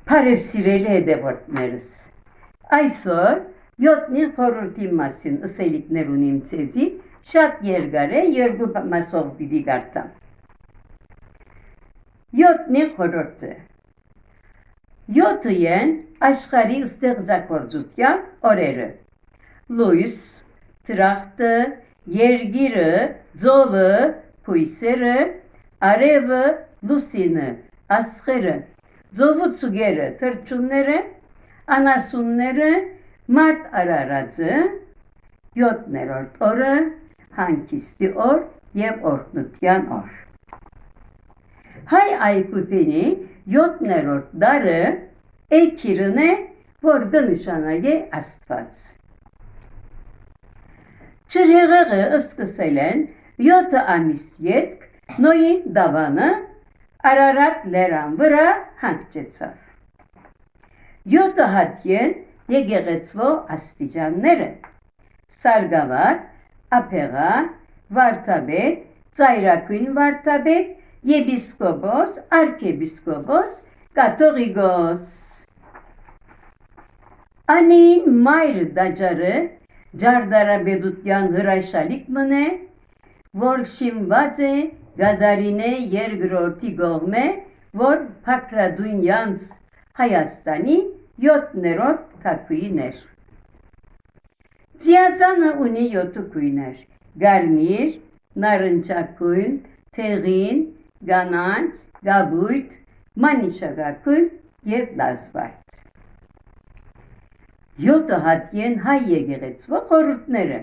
Բարևսիրելի հետևորդներս, այսօր 7-ին խորհրդի մասին ըսելիքներ ունիմ ցեզի, շատ երկար է, երկու մասով պիտի կարդամ։ 7-ին խորհուրդը 7-ն աշխարհի ստեղծագործության օրերը։ Լույս, դրախտը, երգիրը, ձովը, փույսերը, արևը, լուսինը, աստղերը, ձովուցուգերը, թրջունները, անասունները, մարդ արարածը, 7-րդ օրը, հանգիստի օր եւ օրհնության օր։ Հայ այգուբինի 7-րդ դարը էքիրն է, որ կնշանակե Աստված։ Չրեղեղը սկսել են 7 ամիս ետք Նոյի դավանը Արարատ լերան վրա հանգեցավ։ 7 հատյեն եկեղեցվո աստիճանները՝ Սարգսավար, Ափեղա, Վարդապետ, Ծայրագույն Վարդապետ, Եպիսկոպոս, Արքեպիսկոպոս, Կաթողիկոս։ Անին մայր դաջարը ջարդարաբեդության հրաշալիք մնե, որ շինված է Գազարինե երկրորդի կողմէ, որ Փաքրադունյանց Հայաստանի 7-րդ թագուհին էր։ Ձիածանը ունի 7 գույներ՝ գարմիր, նարնջագույն, թեղին, կանաչ, կապույտ, մանիշակագույն եւ լազվարդ։ 7 հատյեն հայ եկեղեցվո խորհուրդները՝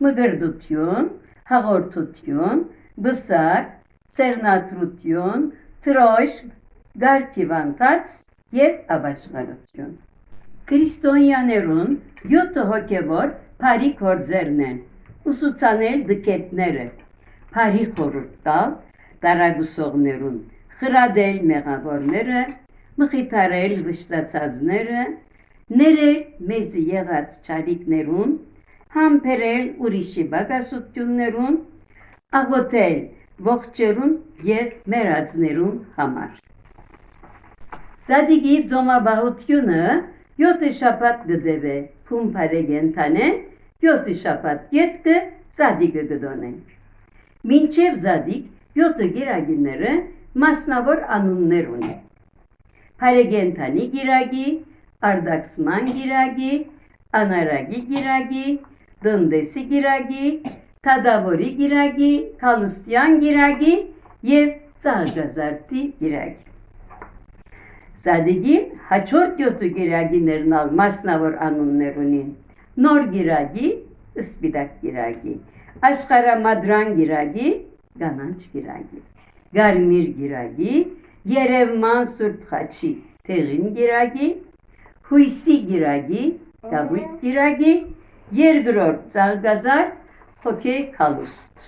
մգրդություն, հաղորդություն, բսակ, ցերնատրություն, տրոշմ, գարքիվանտած եւ աբաշխարություն։ Քրիստոնյաներուն 7 հոգեվոր բարի գործերն են՝ ուսուցանել դկետները, բարի խորհուրդ տալ տարագուսողներուն, խրադել մեղավորները, մխիթարել վշտացածները, ներել մեզ եղած չարիքներուն, համբերել ուրիշի բագասություններուն, աղոթել ողջերուն եւ մեռածներուն համար։ Զադիգի ձոմաբահությունը 7 շաբաթ կդեվե, փումփարե գենթանեն 7 շաբաթ ետքը զադիգը կդոնենք։ Մինչև զադիգ 7 գիրագիները մասնավոր անուններ ունի։ Փարեգենթանի գիրագի, արդակսման գիրագի, անարագի գիրագի, դնդեսի գիրագի, թադավորի գիրագի, քալստյան գիրագի եւ ծաղկազարդի գիրագի։ Զադիգին հաջորդ 7 գիրագիներն ալ մասնավոր անուններ ունին։ Նոր գիրագի, սպիտակ գիրագի, աշխարհամադրան գիրագի, կանաչ գիրագի, գարմիր գիրագի, Երևման Սուրբ Խաչի թեղին գիրագի, հույսի գիրագի, կապույտ գիրագի, երկրորդ ծաղկազարդ, հոգեի քալուստ։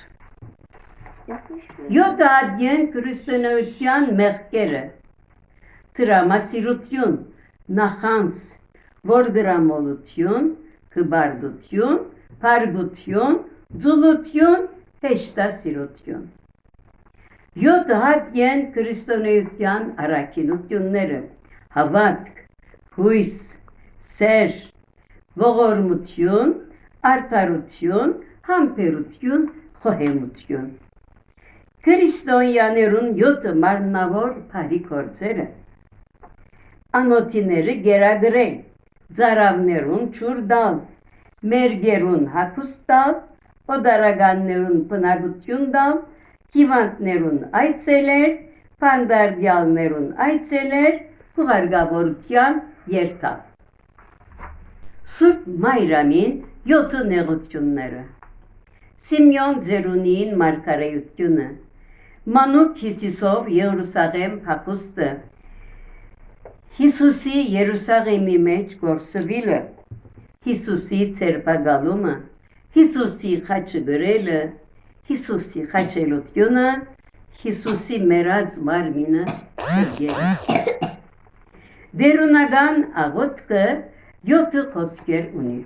7 հատյեն քրիստոնեության մեղքերը՝ տրամասիրություն, նախանց, որդրամոլություն, հբարդություն, փարգություն, ձուլություն, հեշտասիրություն։ 7 հատյեն քրիստոնեության առաքինությունները՝ հավատք, հույս, սեր, ողորմություն, արդարություն, համբերություն, խոհեմություն։ Քրիստոնյաներուն 7 մարմնավոր բարի գործերը՝ անոթիները գերագրել, ծարավներուն ջուր տալ, մերգերուն հագուստ տալ, օդարականներուն բնակություն տալ, հիվանդներուն այցելեր, փանդարյալներուն այցելեր, հուղարկավորության երթալ։ Սուրբ Մայրամին 7 նեղությունները՝ Սիմեոն Ձերունիին մարգարեությունը, Մանուկ Հիսուսով Երուսաղեմ փախուստը, Հիսուսի Երուսաղեմի մեջ գործվելը, Հիսուսի ցերպակալումը, Հիսուսի խաչը գրելը, Հիսուսի խաչելությունը, Հիսուսի մեռած մարմինը գրելը։ Դերունական աղոթքը 7 խոսքեր ունի։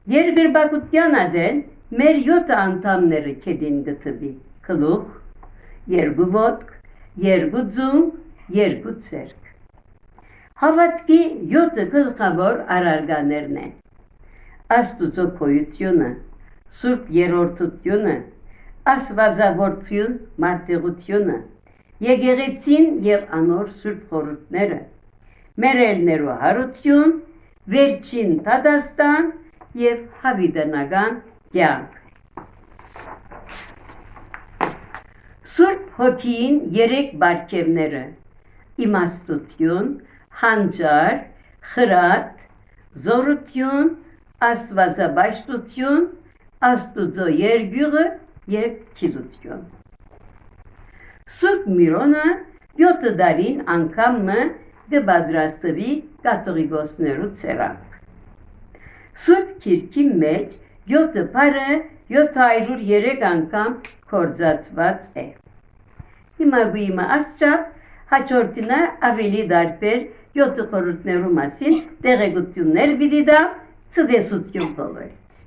Երկրպագության ադեն մեր 7 անդամները կեդին գտվի՝ գլուխ, երկու ոտք, երկու ձուն, երկու ցերկ։ Հավատքի 7 գլխավոր առարգաներն են. Աստուծո գոյությունը, Սուրբ երրորդությունը, Աստվածավորություն, մարտեղությունը, եկեղեցին եւ անոր սուրբ խորհուրդները, մերելներու հարություն, վերջին դադաստան եւ հավիտենական կյանք։ Սուրբ հոգին 3 բարգևները՝ իմաստություն, հանճար, խրատ, զորություն, աստվածաբաշխություն, Աստուծո երկյուղը եւ քիզություն։ Սուրբ Միրոնը 7 տարին անգամը կպատրաստվի կաթողիկոսներու ցերակ։ Սուրբ Քիրքի մեջ 7 բարը 703 անգամ կործածված է։ Հիմա գույմը ասճապ հաջորդինը ավելի դարբեր 7 խորհուրդներու մասին տեղեկություններ պիտի տա ցտեսություն բոլորից։